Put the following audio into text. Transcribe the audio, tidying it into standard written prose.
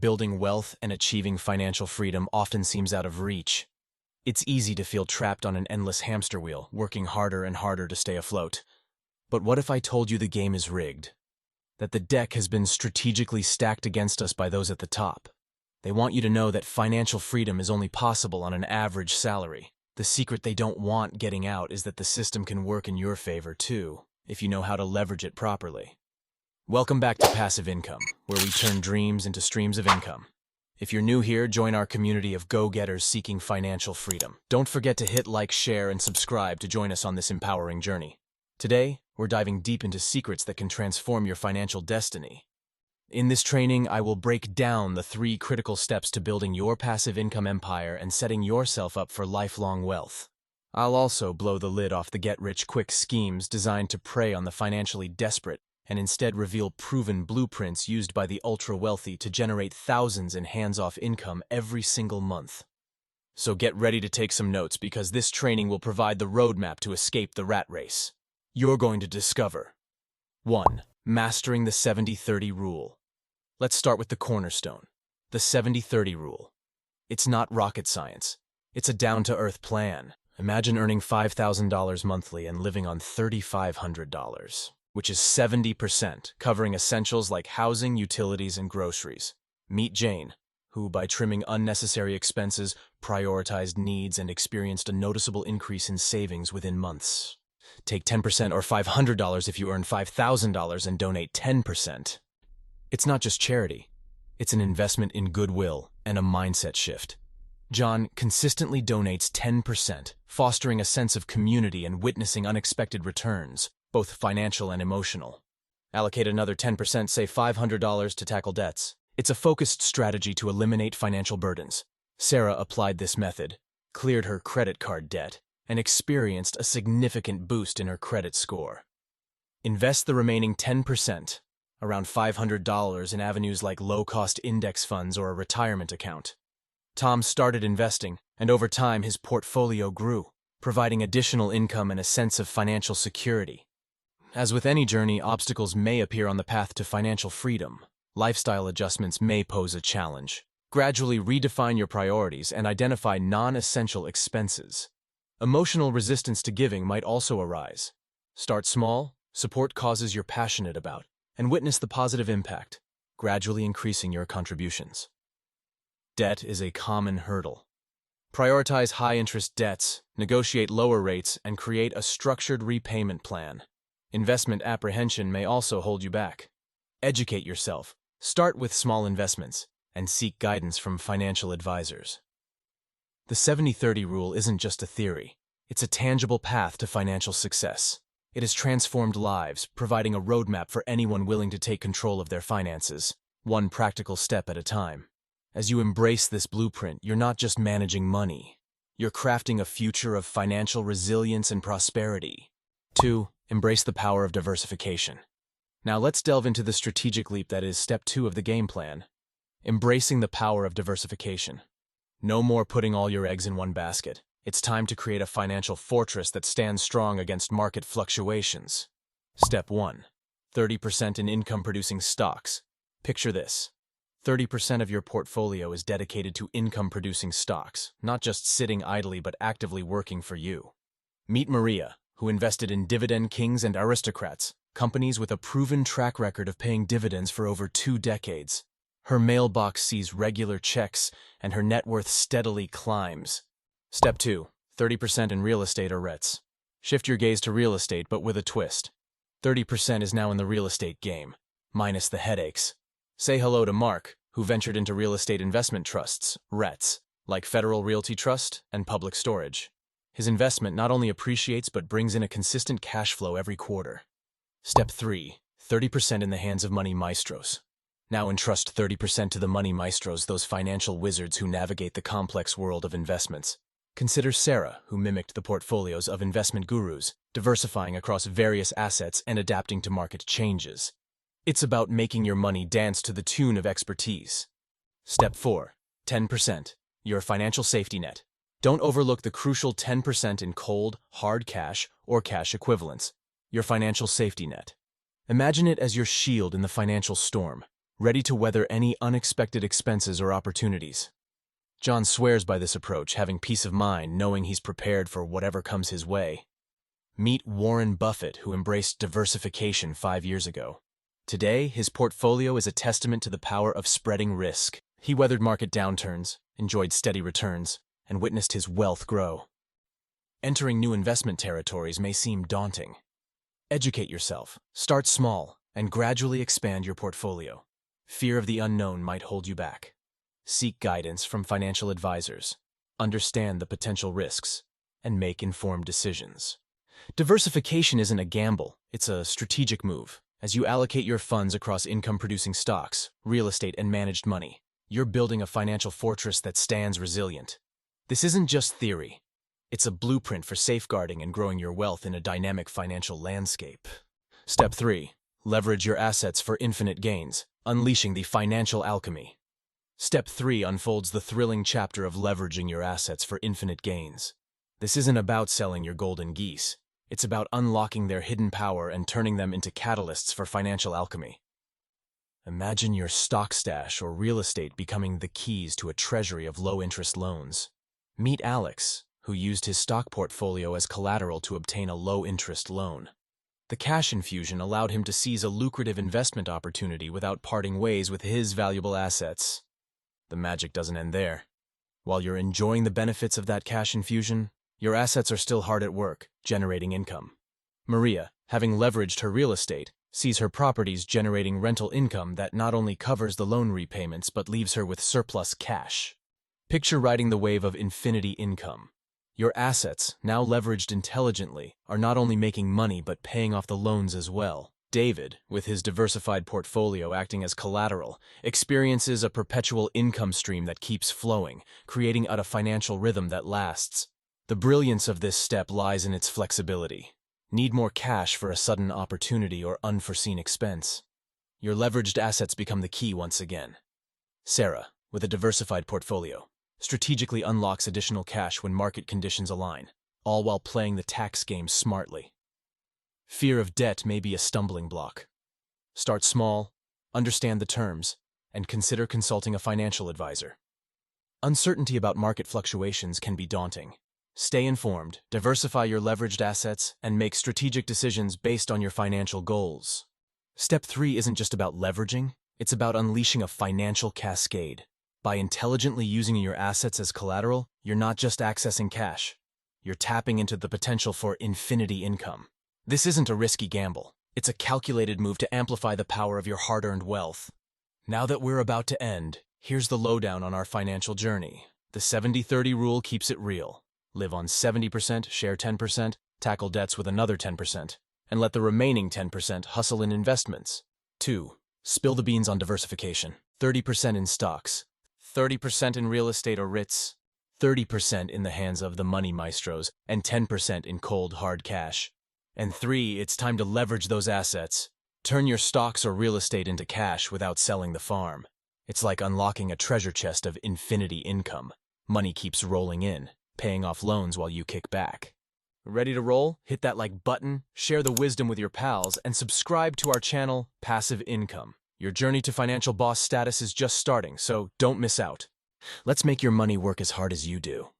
building wealth and achieving financial freedom often seems out of reach. It's easy to feel trapped on an endless hamster wheel, working harder and harder to stay afloat. But what if I told you the game is rigged? That the deck has been strategically stacked against us by those at the top. They want you to know that financial freedom is only possible on an average salary. The secret they don't want getting out is that the system can work in your favor too, if you know how to leverage it properly. Welcome back to Passive Income, where we turn dreams into streams of income. If you're new here, join our community of go-getters seeking financial freedom. Don't forget to hit like, share, and subscribe to join us on this empowering journey. Today, we're diving deep into secrets that can transform your financial destiny. In this training, I will break down the 3 critical steps to building your passive income empire and setting yourself up for lifelong wealth. I'll also blow the lid off the get-rich-quick schemes designed to prey on the financially desperate and instead reveal proven blueprints used by the ultra-wealthy to generate thousands in hands-off income every single month. So get ready to take some notes because this training will provide the roadmap to escape the rat race. You're going to discover 1. Mastering the 70-30 rule. Let's start with the cornerstone, the 70-30 rule. It's not rocket science. It's a down-to-earth plan. Imagine earning $5,000 monthly and living on $3,500, which is 70%, covering essentials like housing, utilities, and groceries. Meet Jane, who, by trimming unnecessary expenses, prioritized needs and experienced a noticeable increase in savings within months. Take 10% or $500 if you earn $5,000 and donate 10%. It's not just charity. It's an investment in goodwill and a mindset shift. John consistently donates 10%, fostering a sense of community and witnessing unexpected returns, both financial and emotional. Allocate another 10%, say $500, to tackle debts. It's a focused strategy to eliminate financial burdens. Sarah applied this method, cleared her credit card debt, and experienced a significant boost in her credit score. Invest the remaining 10%, around $500, in avenues like low-cost index funds or a retirement account. Tom started investing, and over time his portfolio grew, providing additional income and a sense of financial security. As with any journey, obstacles may appear on the path to financial freedom. Lifestyle adjustments may pose a challenge. Gradually redefine your priorities and identify non-essential expenses. Emotional resistance to giving might also arise. Start small, support causes you're passionate about, and witness the positive impact, gradually increasing your contributions. Debt is a common hurdle. Prioritize high-interest debts, negotiate lower rates, and create a structured repayment plan. Investment apprehension may also hold you back. Educate yourself, start with small investments, and seek guidance from financial advisors. The 70-30 rule isn't just a theory. It's a tangible path to financial success. It has transformed lives, providing a roadmap for anyone willing to take control of their finances, one practical step at a time. As you embrace this blueprint, you're not just managing money. You're crafting a future of financial resilience and prosperity. 2. Embrace the power of diversification. Now let's delve into the strategic leap that is step 2 of the game plan. Embracing the power of diversification. No more putting all your eggs in one basket. It's time to create a financial fortress that stands strong against market fluctuations. Step 1. 30% in income-producing stocks. Picture this. 30% of your portfolio is dedicated to income-producing stocks, not just sitting idly but actively working for you. Meet Maria, who invested in Dividend Kings and Aristocrats, companies with a proven track record of paying dividends for over 2 decades. Her mailbox sees regular checks, and her net worth steadily climbs. Step 2. 30% in real estate or REITs. Shift your gaze to real estate, but with a twist. 30% is now in the real estate game, minus the headaches. Say hello to Mark, who ventured into real estate investment trusts, REITs, like Federal Realty Trust and Public Storage. His investment not only appreciates but brings in a consistent cash flow every quarter. Step 3. 30% in the hands of money maestros. Now entrust 30% to the money maestros, those financial wizards who navigate the complex world of investments. Consider Sarah, who mimicked the portfolios of investment gurus, diversifying across various assets and adapting to market changes. It's about making your money dance to the tune of expertise. Step 4. 10%. Your financial safety net. Don't overlook the crucial 10% in cold, hard cash or cash equivalents. Your financial safety net. Imagine it as your shield in the financial storm. ready to weather any unexpected expenses or opportunities. John swears by this approach, having peace of mind knowing he's prepared for whatever comes his way. Meet Warren Buffett, who embraced diversification 5 years ago. Today, his portfolio is a testament to the power of spreading risk. He weathered market downturns, enjoyed steady returns, and witnessed his wealth grow. Entering new investment territories may seem daunting. Educate yourself, start small, and gradually expand your portfolio. Fear of the unknown might hold you back. Seek guidance from financial advisors, understand the potential risks, and make informed decisions. Diversification isn't a gamble, it's a strategic move. As you allocate your funds across income-producing stocks, real estate, and managed money, you're building a financial fortress that stands resilient. This isn't just theory. It's a blueprint for safeguarding and growing your wealth in a dynamic financial landscape. Step 3. Leverage your assets for infinite gains, unleashing the financial alchemy. Step 3 unfolds the thrilling chapter of leveraging your assets for infinite gains. This isn't about selling your golden geese. It's about unlocking their hidden power and turning them into catalysts for financial alchemy. Imagine your stock stash or real estate becoming the keys to a treasury of low-interest loans. Meet Alex, who used his stock portfolio as collateral to obtain a low-interest loan. The cash infusion allowed him to seize a lucrative investment opportunity without parting ways with his valuable assets. The magic doesn't end there. While you're enjoying the benefits of that cash infusion, your assets are still hard at work, generating income. Maria, having leveraged her real estate, sees her properties generating rental income that not only covers the loan repayments but leaves her with surplus cash. Picture riding the wave of infinity income. Your assets, now leveraged intelligently, are not only making money but paying off the loans as well. David, with his diversified portfolio acting as collateral, experiences a perpetual income stream that keeps flowing, creating a financial rhythm that lasts. The brilliance of this step lies in its flexibility. Need more cash for a sudden opportunity or unforeseen expense? Your leveraged assets become the key once again. Sarah, with a diversified portfolio, strategically unlocks additional cash when market conditions align, all while playing the tax game smartly. Fear of debt may be a stumbling block. Start small, understand the terms, and consider consulting a financial advisor. Uncertainty about market fluctuations can be daunting. Stay informed, diversify your leveraged assets, and make strategic decisions based on your financial goals. Step 3 isn't just about leveraging, it's about unleashing a financial cascade. By intelligently using your assets as collateral, you're not just accessing cash. You're tapping into the potential for infinity income. This isn't a risky gamble. It's a calculated move to amplify the power of your hard-earned wealth. Now that we're about to end, here's the lowdown on our financial journey. The 70-30 rule keeps it real. Live on 70%, share 10%, tackle debts with another 10%, and let the remaining 10% hustle in investments. 2. Spill the beans on diversification. 30% in stocks, 30% in real estate or REITs, 30% in the hands of the money maestros, and 10% in cold, hard cash. And 3, it's time to leverage those assets. Turn your stocks or real estate into cash without selling the farm. It's like unlocking a treasure chest of infinity income. Money keeps rolling in, paying off loans while you kick back. Ready to roll? Hit that like button, share the wisdom with your pals, and subscribe to our channel, Passive Income. Your journey to financial boss status is just starting, so don't miss out. Let's make your money work as hard as you do.